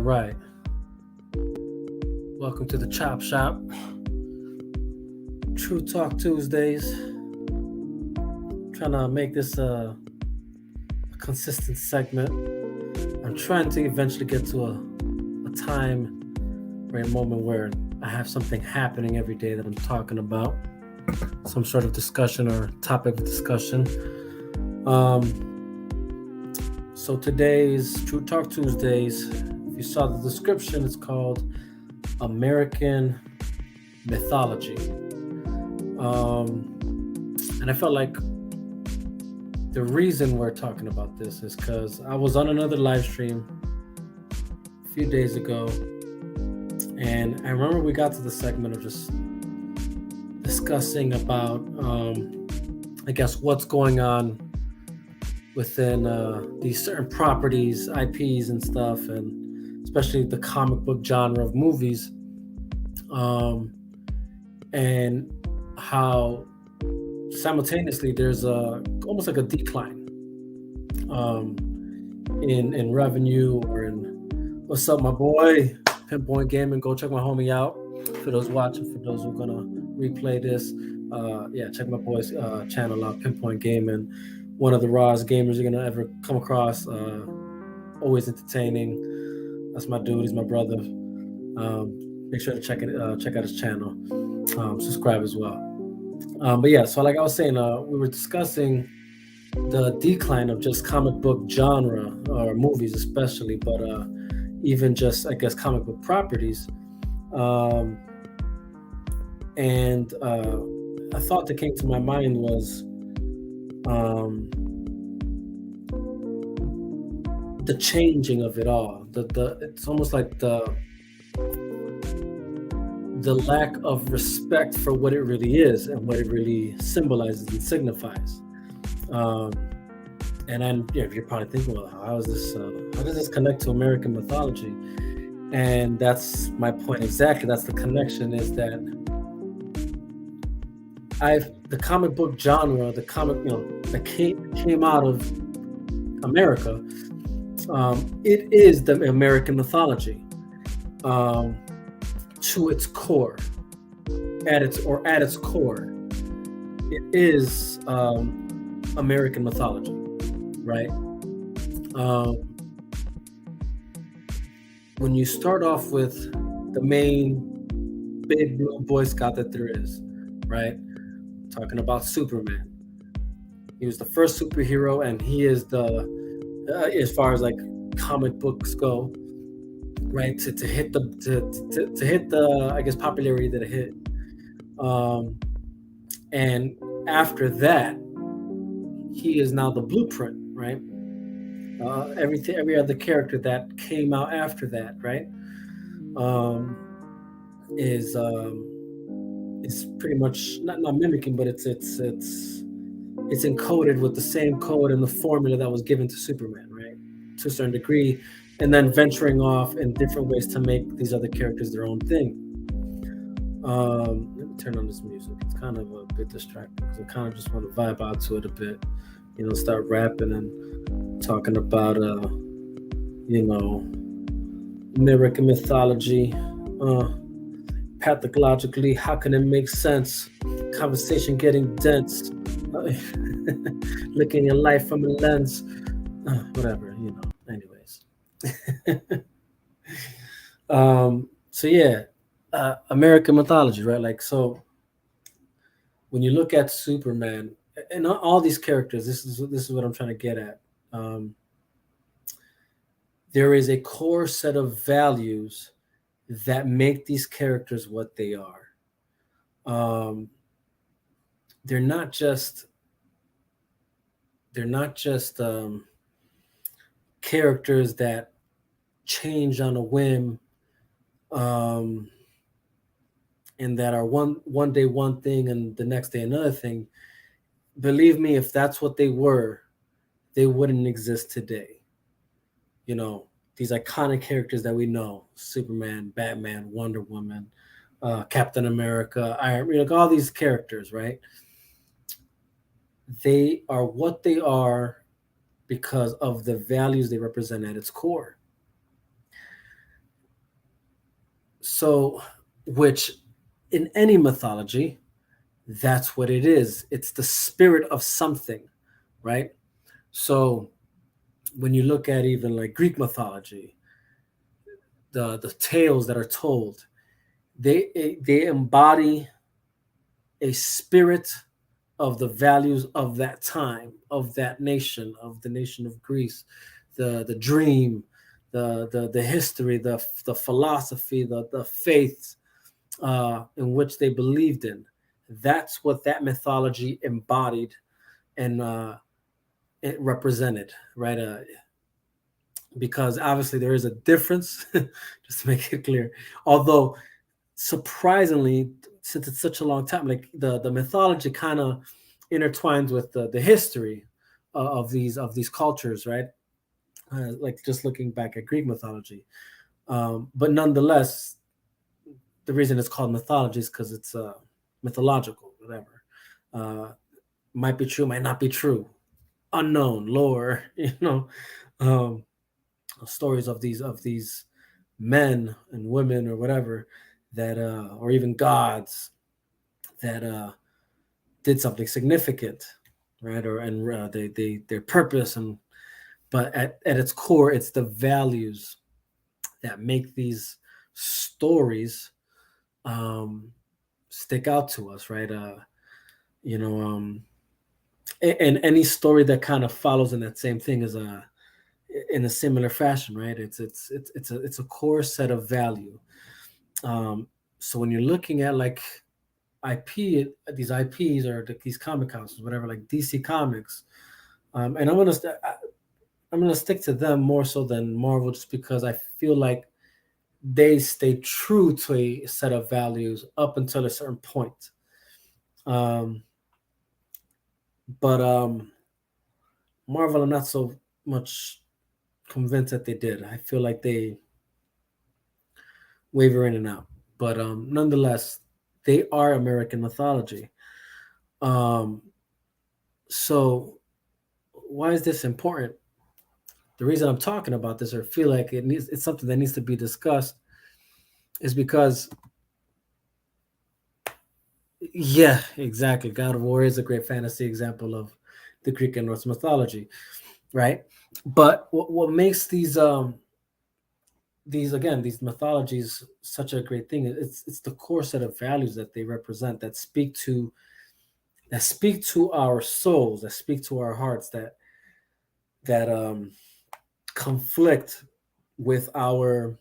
right. Welcome to the Chop Shop. True Talk Tuesdays. Trying to make this a consistent segment. I'm trying to eventually get to a time or a moment where I have something happening every day that I'm talking about, some sort of discussion or topic of discussion. So today's True Talk Tuesdays. If you saw the description, it's called American Mythology. And I felt like the reason we're talking about this is because I was on another live stream a few days ago, and I remember we got to the segment of just discussing about, I guess, what's going on within these certain properties, IPs, and stuff, and especially the comic book genre of movies, and how simultaneously there's almost like a decline in revenue or in what's up, my boy Pinpoint Gaming. Go check my homie out. For those watching, for those who are gonna replay this, check my boy's channel out, Pinpoint Gaming. One of the rawest gamers you're gonna ever come across. Always entertaining. That's my dude. He's my brother. Make sure to check out his channel. Subscribe as well. But yeah, so like I was saying, we were discussing the decline of just comic book genre or movies, especially, but even just, I guess, comic book properties. And a thought that came to my mind was the changing of it all. It's almost like the lack of respect for what it really is and what it really symbolizes and signifies. And then if you're probably thinking, well, how does this connect to American mythology? And that's my point exactly. That's the connection, is that the comic book genre, the comic, that came out of America, it is the American mythology. To its core, at its core, it is American mythology, right? When you start off with the main big blue Boy Scout that there is, right? Talking about Superman. He was the first superhero, and he is as far as like comic books go, right, to hit the I guess popularity that it hit, and after that, he is now the blueprint, right? Every other character that came out after that, right, is pretty much not mimicking, but it's encoded with the same code and the formula that was given to Superman, right, to a certain degree. And then venturing off in different ways to make these other characters their own thing. Let me turn on this music. It's kind of a bit distracting because I kind of just want to vibe out to it a bit. Start rapping and talking about, American mythology. Pathologically, how can it make sense? Conversation getting dense. Looking at life from a lens. Whatever, anyways. So yeah, American mythology, right? Like, so when you look at Superman and all these characters, this is what I'm trying to get at. There is a core set of values that make these characters what they are. They're not just characters that change on a whim, and that are one day one thing and the next day another thing. Believe me, if that's what they were, they wouldn't exist today. These iconic characters that we know: Superman, Batman, Wonder Woman, Captain America, Iron Man, all these characters, right? They are what they are because of the values they represent at its core. So, which in any mythology, that's what it is. It's the spirit of something, right? So when you look at even like Greek mythology, the tales that are told, they embody a spirit of the values of that time, of that nation, of the nation of Greece, the dream, the history, the philosophy, the faith in which they believed in. That's what that mythology embodied and it represented, right? Because obviously there is a difference, just to make it clear. Although surprisingly, since it's such a long time, like the mythology kind of intertwines with the history of these cultures, right? Like just looking back at Greek mythology, but nonetheless, the reason it's called mythology is because it's mythological, whatever. Uh, might be true, might not be true, unknown, lore, um, stories of these men and women or whatever that, or even gods that did something significant, right? Or and they their purpose and but at its core, it's the values that make these stories um, stick out to us, right? You know, and any story that kind of follows in that same thing is a in a similar fashion, right? It's a core set of value. Um, so when you're looking at like IP, these IPs or these comic houses, whatever, like DC Comics, and I'm gonna stick to them more so than Marvel, just because I feel like they stay true to a set of values up until a certain point. Um, but Marvel, I'm not so much convinced that they did. I feel like they waver in and out. But nonetheless, they are American mythology. Um, so why is this important? The reason I'm talking about this, or feel like it's something that needs to be discussed, is because yeah, exactly. God of War is a great fantasy example of the Greek and Norse mythology, right? But what makes these again these mythologies such a great thing, it's the core set of values that they represent, that speak to our souls, that speak to our hearts, that conflict with our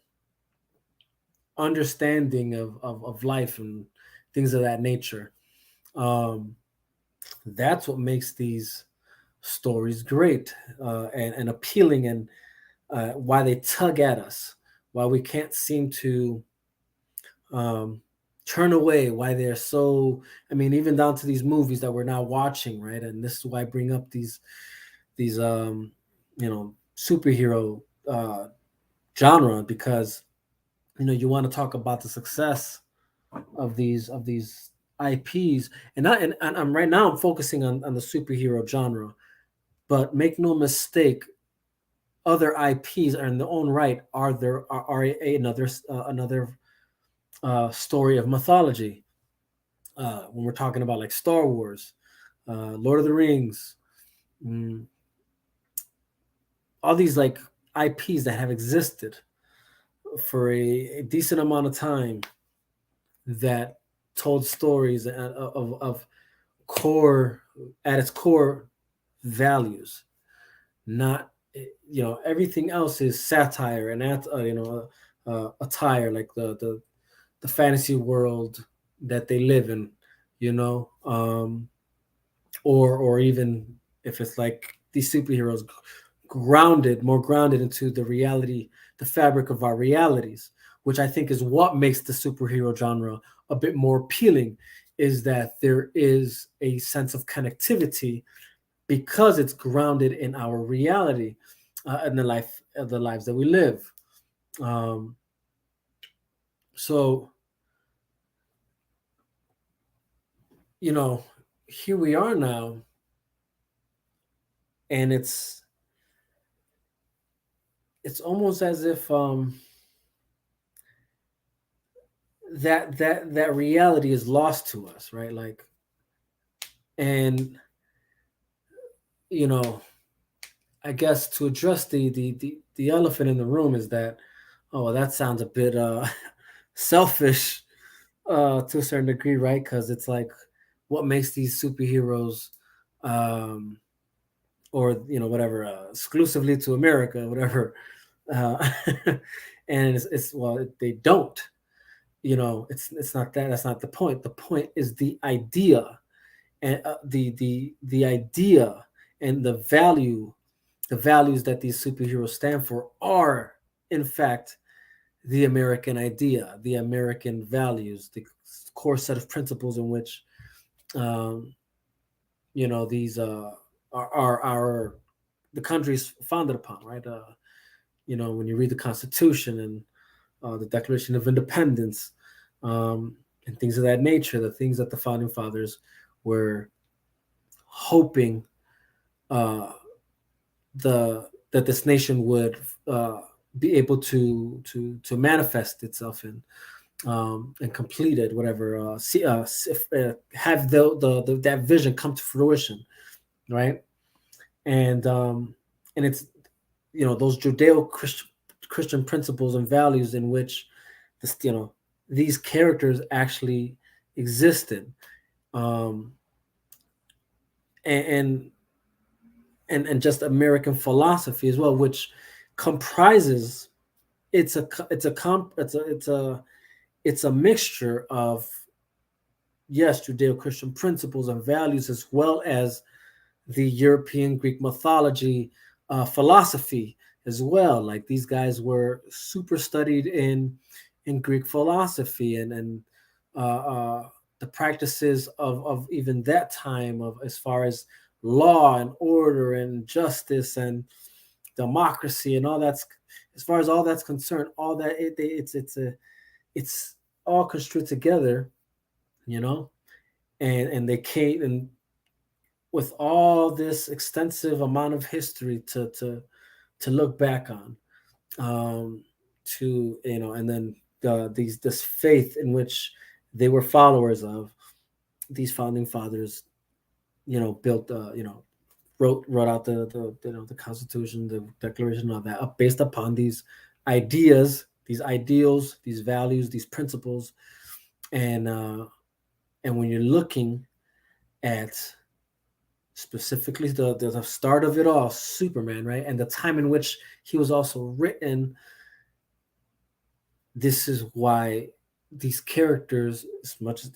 understanding of life and things of that nature. um that's what makes these stories great, and appealing, and why they tug at us, why we can't seem to um, turn away, why they're so. I mean, even down to these movies that we're now watching, right? And this is why I bring up these superhero genre, because you want to talk about the success of these IPs, and I'm right now I'm focusing on the superhero genre, but make no mistake, other IPs are in their own right are another story of mythology. When we're talking about like Star Wars, Lord of the Rings, mm, all these like IPs that have existed for a decent amount of time, that told stories of core at its core values, not everything else is satire and attire, like the fantasy world that they live in, you know, or even if it's like these superheroes more grounded into the reality, the fabric of our realities, which I think is what makes the superhero genre a bit more appealing, is that there is a sense of connectivity because it's grounded in our reality, and the lives that we live. Um, so you know, here we are now, and it's almost as if that reality is lost to us, right? Like, and you know, I guess to address the elephant in the room is that, oh, well, that sounds a bit selfish to a certain degree, right? Because it's like, what makes these superheroes, um, or whatever, exclusively to America, whatever, uh, and it's well, they don't. It's not that. That's not the point. The point is the idea, and the idea and the values that these superheroes stand for are, in fact, the American idea, the American values, the core set of principles in which, um, these are the country's founded upon, right? When you read the Constitution and the Declaration of Independence, and things of that nature, the things that the founding fathers were hoping, uh, that this nation would be able to manifest itself in, and complete it, whatever, have that vision come to fruition, right? And it's those Judeo Christian principles and values in which this these characters actually existed, um, and and just American philosophy as well, which comprises, it's a mixture of, yes, Judeo-Christian principles and values, as well as the European Greek mythology, philosophy as well. Like, these guys were super studied in Greek philosophy, and the practices of even that time, of as far as law and order and justice and democracy and all that's, as far as all that's concerned, all that it's all construed together, you know, and they came, and with all this extensive amount of history to look back on, to and then this faith in which they were followers of, these founding fathers, built, wrote out the Constitution, the Declaration, all that, up based upon these ideas, these ideals, these values, these principles, and when you're looking at specifically the start of it all, Superman, right, and the time in which he was also written, this is why these characters, as much as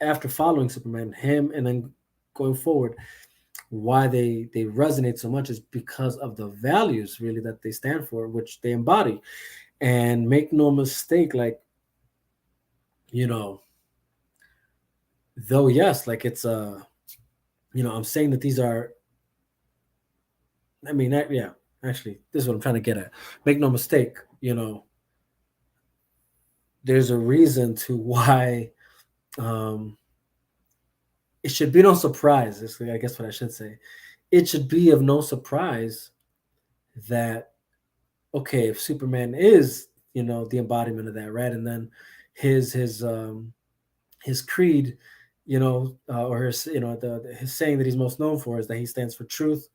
after following Superman, him, and then going forward, why they resonate so much is because of the values really that they stand for, which they embody. And make no mistake, like, you know though, yes, like, it's I'm saying that these are, I mean, yeah, actually, this is what I'm trying to get at. Make no mistake, there's a reason to why, um it should be no surprise, is, I guess, what I should say. It should be of no surprise that, okay, if Superman is, the embodiment of that, right? And then his creed, or his, his saying that he's most known for is that he stands for truth,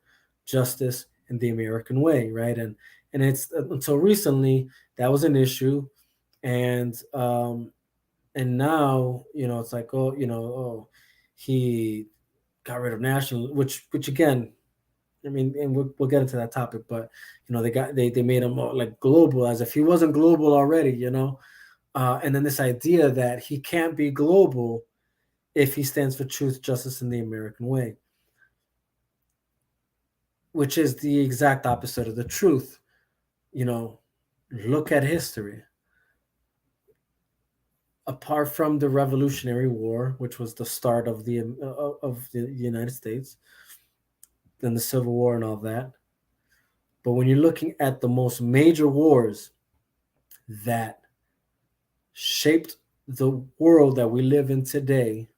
justice, and the American way, right? And it's, until recently, that was an issue, and now, it's like, oh, he got rid of national, which again, I mean, and we'll get into that topic, but they made him like global, as if he wasn't global already, and then this idea that he can't be global if he stands for truth, justice, and the American way, which is the exact opposite of the truth. You know, look at history. Apart from the Revolutionary War, which was the start of the United States, then the Civil War and all that. But when you're looking at the most major wars that shaped the world that we live in today,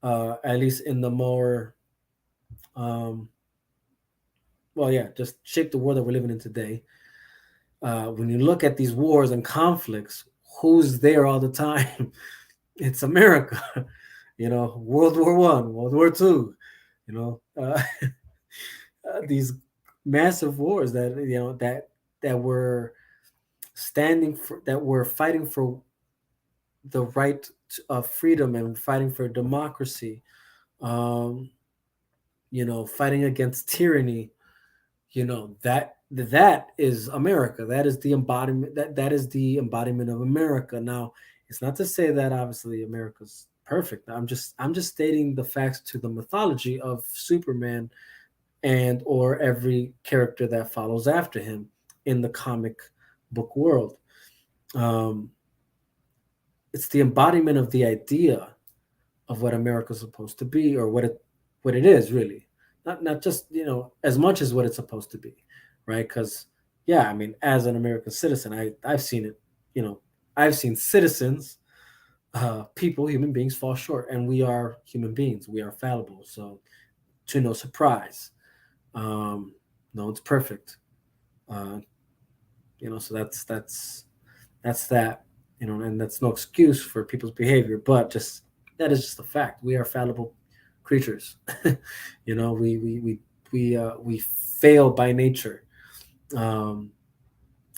at least in the more, um, well, yeah, just shaped the world that we're living in today. When you look at these wars and conflicts, who's there all the time? It's America. World War I, World War II. These massive wars that were that were fighting for the right of freedom and fighting for democracy. Um, fighting against tyranny. That is America. That is the embodiment of America. Now, it's not to say that obviously America's perfect. I'm just stating the facts to the mythology of Superman and or every character that follows after him in the comic book world. Um, it's the embodiment of the idea of what America's supposed to be, or what it is really. Not just as much as what it's supposed to be, right? Because yeah, I mean, as an American citizen, I've seen it. You know, I've seen citizens, people, human beings fall short, and we are human beings. We are fallible. So to no surprise, um, no one's perfect. Uh, so that's that. And that's no excuse for people's behavior, but just that is just a fact. We are fallible creatures. We fail by nature. Um,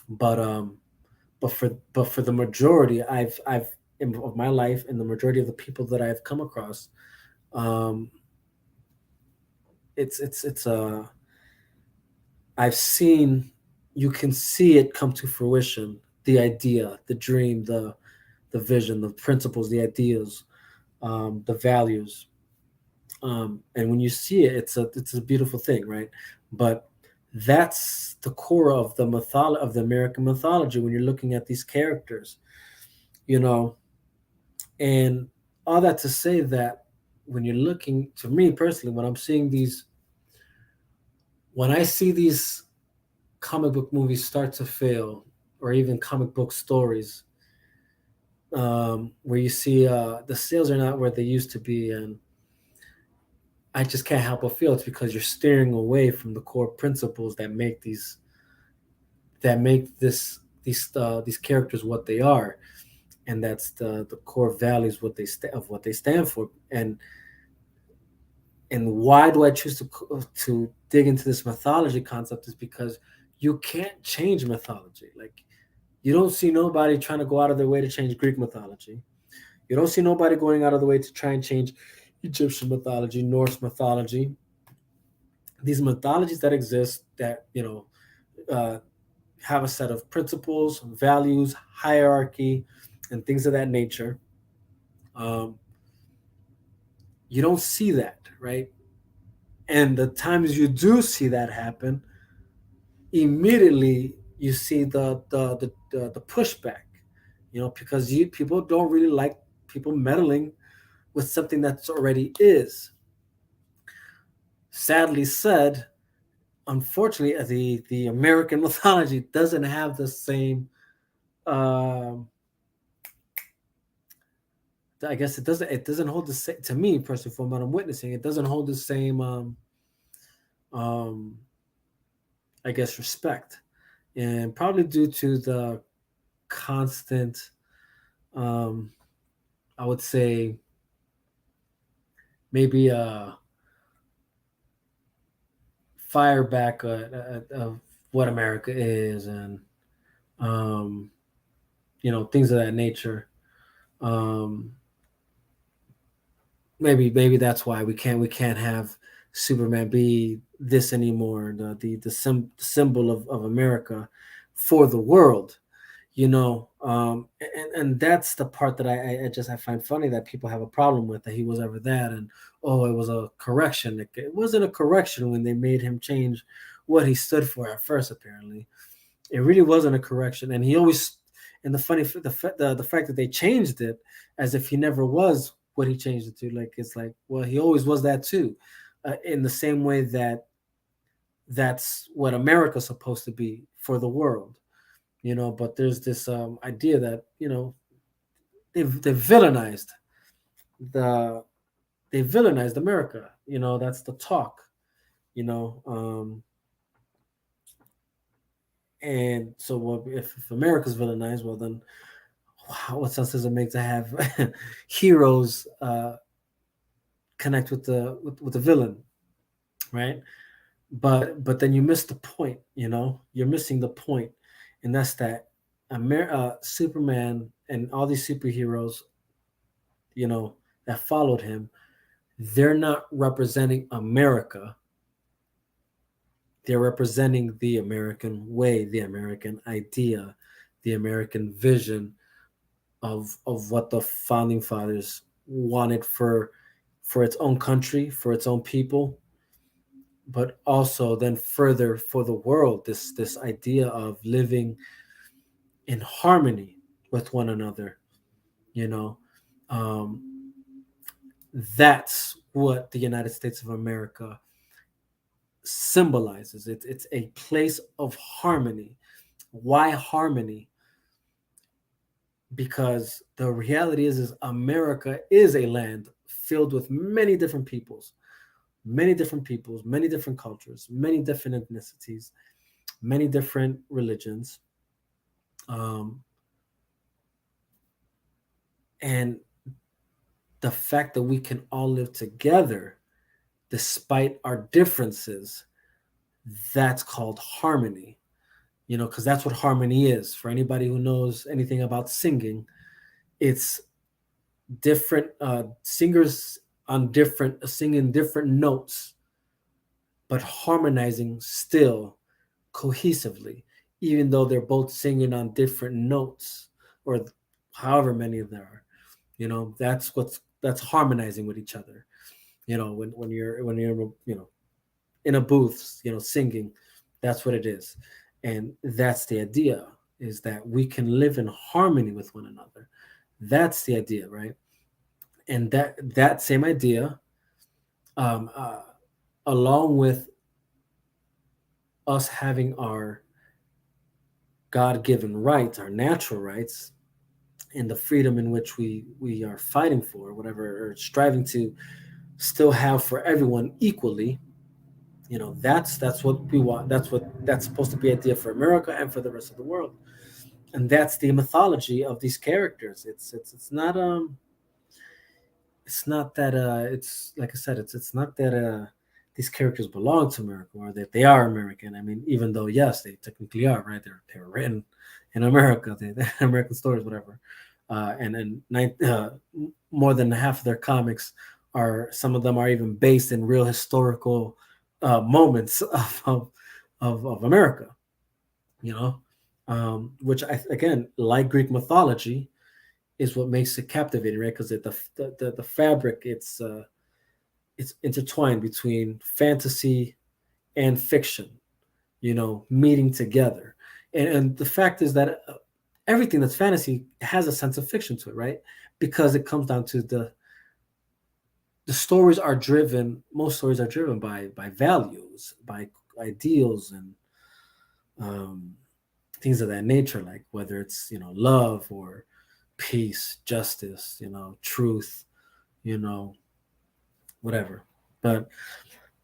but for the majority, of my life, and the majority of the people that I've come across, um, it's I've seen, you can see it come to fruition. The idea, the dream, the vision, the principles, the ideas, the values, and when you see it, it's a beautiful thing, right? But that's the core of the American mythology when you're looking at these characters, you know, and all that to say that when you're looking, to me personally, when I see these comic book movies start to fail, or even comic book stories, where you see the sales are not where they used to be, and I just can't help but feel it's because you're steering away from the core principles that make these characters what they are, and that's the core values of what they stand for. And why do I choose to dig into this mythology concept is because you can't change mythology. Like, you don't see nobody trying to go out of their way to change Greek mythology. You don't see nobody going out of the way to try and change Egyptian mythology, Norse mythology. These mythologies that exist, that uh, have a set of principles, values, hierarchy, and things of that nature. Um, you don't see that, right? And the times you do see that happen, immediately you see the pushback, because people don't really like people meddling with something that's already is. Sadly said, unfortunately, the American mythology doesn't have the same. Um, I guess it doesn't hold the same, to me personally, from what I'm witnessing. It doesn't hold the same. Um, I guess respect, and probably due to the constant, um, I would say, maybe fire back of what America is, and um, things of that nature. Um, maybe that's why we can't have Superman be this anymore. The symbol of America for the world, and that's the part that I find funny, that people have a problem with, that he was ever that, and oh, it was a correction. It wasn't a correction when they made him change what he stood for at first. Apparently, it really wasn't a correction, and he always, and the fact that they changed it as if he never was what he changed it to. Like, it's like, well, he always was that too, in the same way that that's what America's supposed to be for the world. But there's this idea that they've villainized the they villainized America. That's the talk. You know, and so, well, if America's villainized, well then wow, what sense does it make to have heroes connect with with the villain, right? But then you miss the point. You're missing the point, and that's that Superman and all these superheroes, that followed him, they're not representing America. They're representing the American way, the American idea, the American vision of what the founding fathers wanted for its own country, for its own people, but also then further for the world. This idea of living in harmony with one another. You know, um, that's what the United States of America symbolizes. It's a place of harmony. Why harmony? Because the reality is America is a land filled with many different peoples, many different cultures, many different ethnicities, many different religions, um, and the fact that we can all live together despite our differences, that's called harmony. Because that's what harmony is. For anybody who knows anything about singing, it's different singers on different singing different notes, but harmonizing still cohesively, even though they're both singing on different notes, or however many there are. That's harmonizing with each other. When you're in a booth, singing, that's what it is. And that's the idea, is that we can live in harmony with one another. That's the idea, right? And that same idea, um, uh, along with us having our God-given rights, our natural rights, and the freedom in which we are fighting for, whatever, or striving to still have for everyone equally. That's what we want. That's supposed to be idea for America and for the rest of the world. And that's the mythology of these characters. It's not that it's like I said, it's not that these characters belong to America or that they are American. I mean, even though yes, they technically are, right? They were written in America, they're American stories, whatever. And more than half of their comics are, some of them are even based in real historical moments of America. You know, which again, like Greek mythology, is what makes it captivating, right? Because the fabric, it's intertwined between fantasy and fiction, meeting together. And the fact is that everything that's fantasy has a sense of fiction to it, right? Because it comes down to the stories are driven. Most stories are driven by values, by ideals, and um, things of that nature, like whether it's love or peace, justice, truth, you know, whatever. But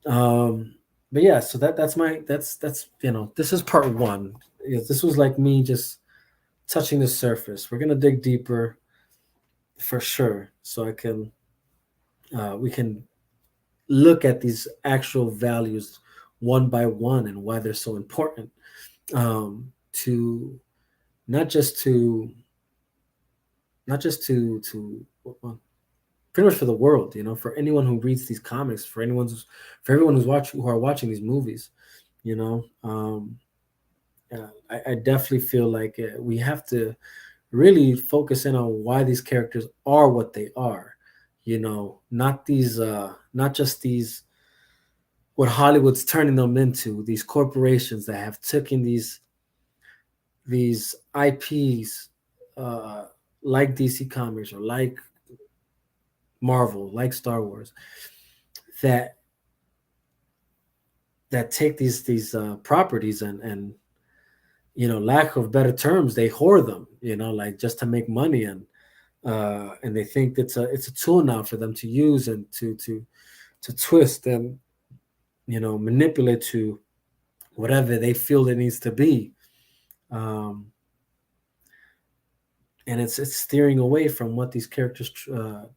um but yeah, so that's this is part one. This was like me just touching the surface. We're gonna dig deeper for sure, so I can we can look at these actual values one by one and why they're so important, to not just to well, pretty much for the world, for anyone who reads these comics, for everyone who are watching these movies, you know. I definitely feel like we have to really focus in on why these characters are what they are, not just these, what Hollywood's turning them into, these corporations that have taken these IPs, uh, like DC Comics or like Marvel, like Star Wars, that take these properties, and lack of better terms, they whore them, like just to make money, and they think it's a tool now for them to use and to twist and manipulate to whatever they feel it needs to be. um and it's steering away from what these characters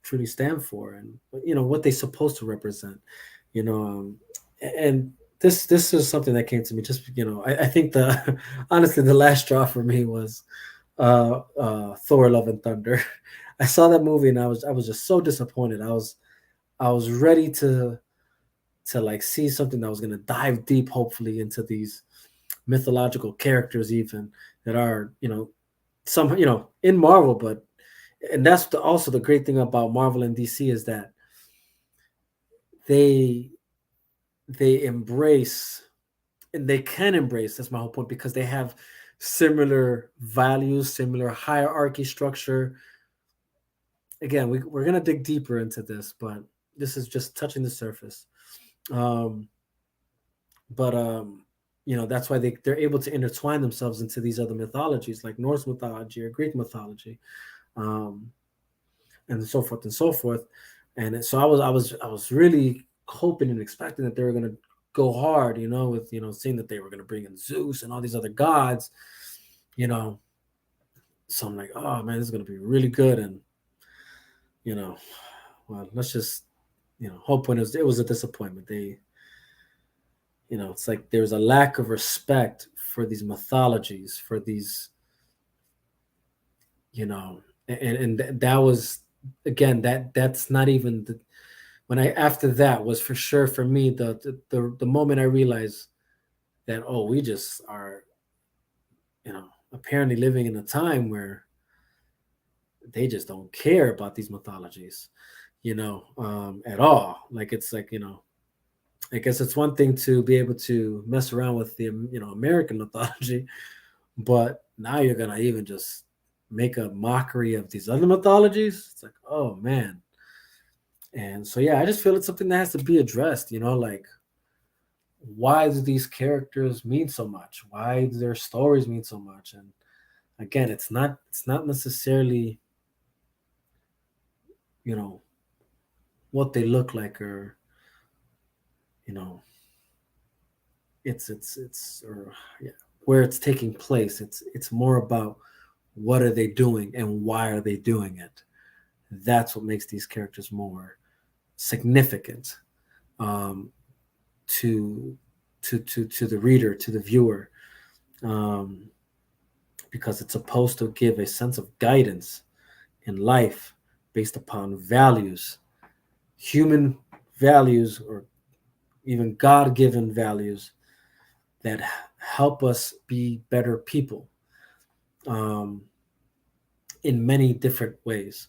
truly stand for, and what they're supposed to represent. You know, and this is something that came to me. Just I think the honestly the last straw for me was Thor: Love and Thunder. I saw that movie and I was just so disappointed. I was ready to like see something that was going to dive deep, hopefully, into these mythological characters, even that are some in Marvel. But and that's also the great thing about Marvel and DC is that they they embrace and they can embrace. That's my whole point, because they have similar values, similar hierarchy structure. Again, we're gonna dig deeper into this, but this is just touching the surface. Um, but that's why they're able to intertwine themselves into these other mythologies, like Norse mythology or Greek mythology, um, and so forth and so forth. And so I was really hoping and expecting that they were gonna go hard, with seeing that they were gonna bring in Zeus and all these other gods, you know. So I'm like, oh man, this is gonna be really good, and you know, well, let's just hope. When it was a disappointment. It's like there's a lack of respect for these mythologies, for these, and that was, again, that's not even when I after that was for sure for me the moment I realized that, oh, we just are apparently living in a time where they just don't care about these mythologies, at all. Like, it's like, I guess it's one thing to be able to mess around with the American mythology, but now you're gonna even just make a mockery of these other mythologies. It's like, oh man. And so yeah, I just feel it's something that has to be addressed. Like, why do these characters mean so much? Why do their stories mean so much? And again, it's not necessarily you know what they look like, or you know it's or yeah, where it's taking place. It's more about what are they doing and why are they doing it. That's what makes these characters more significant, um, to to the reader, to the viewer, um, because it's supposed to give a sense of guidance in life based upon values, human values, or even God-given values that help us be better people, um, in many different ways,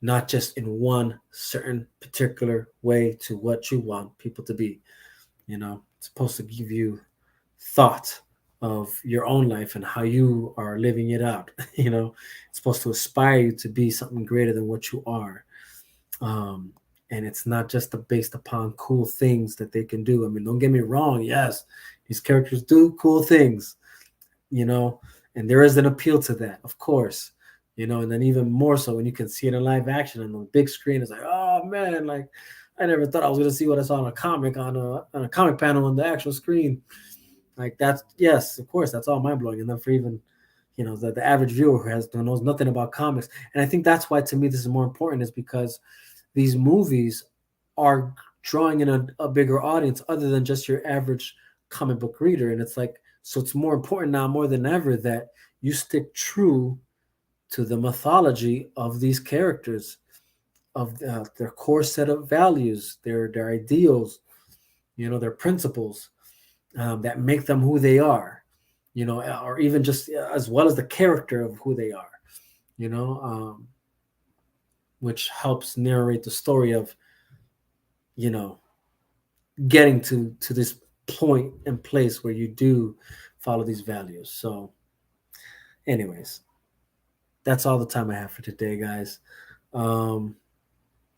not just in one certain particular way to what you want people to be. It's supposed to give you thought of your own life and how you are living it out. It's supposed to inspire you to be something greater than what you are. Um, and it's not just based upon cool things that they can do. I mean, don't get me wrong. Yes, these characters do cool things, you know, and there is an appeal to that, of course, and then even more so when you can see it in live action on the big screen. It's like, oh man, like I never thought I was going to see what I saw in a comic on a comic panel on the actual screen. Like, that's, yes, of course, that's all mind blowing. And then for even, the average viewer who knows nothing about comics. And I think that's why, to me, this is more important, is because these movies are drawing in a bigger audience other than just your average comic book reader. And it's like, so it's more important now more than ever that you stick true to the mythology of these characters, of their core set of values, their ideals, their principles, that make them who they are, or even just as well as the character of who they are, you know, um, which helps narrate the story of, you know, getting to this point and place where you do follow these values. So, anyways, that's all the time I have for today, guys. Um,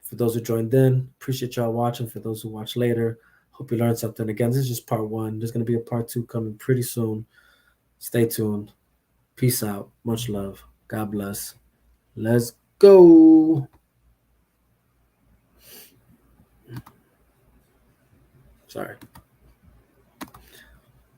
for those who joined in, appreciate y'all watching. For those who watch later, hope you learned something. Again, this is just part one. There's going to be a part two coming pretty soon. Stay tuned. Peace out. Much love. God bless. Let's go. Sorry.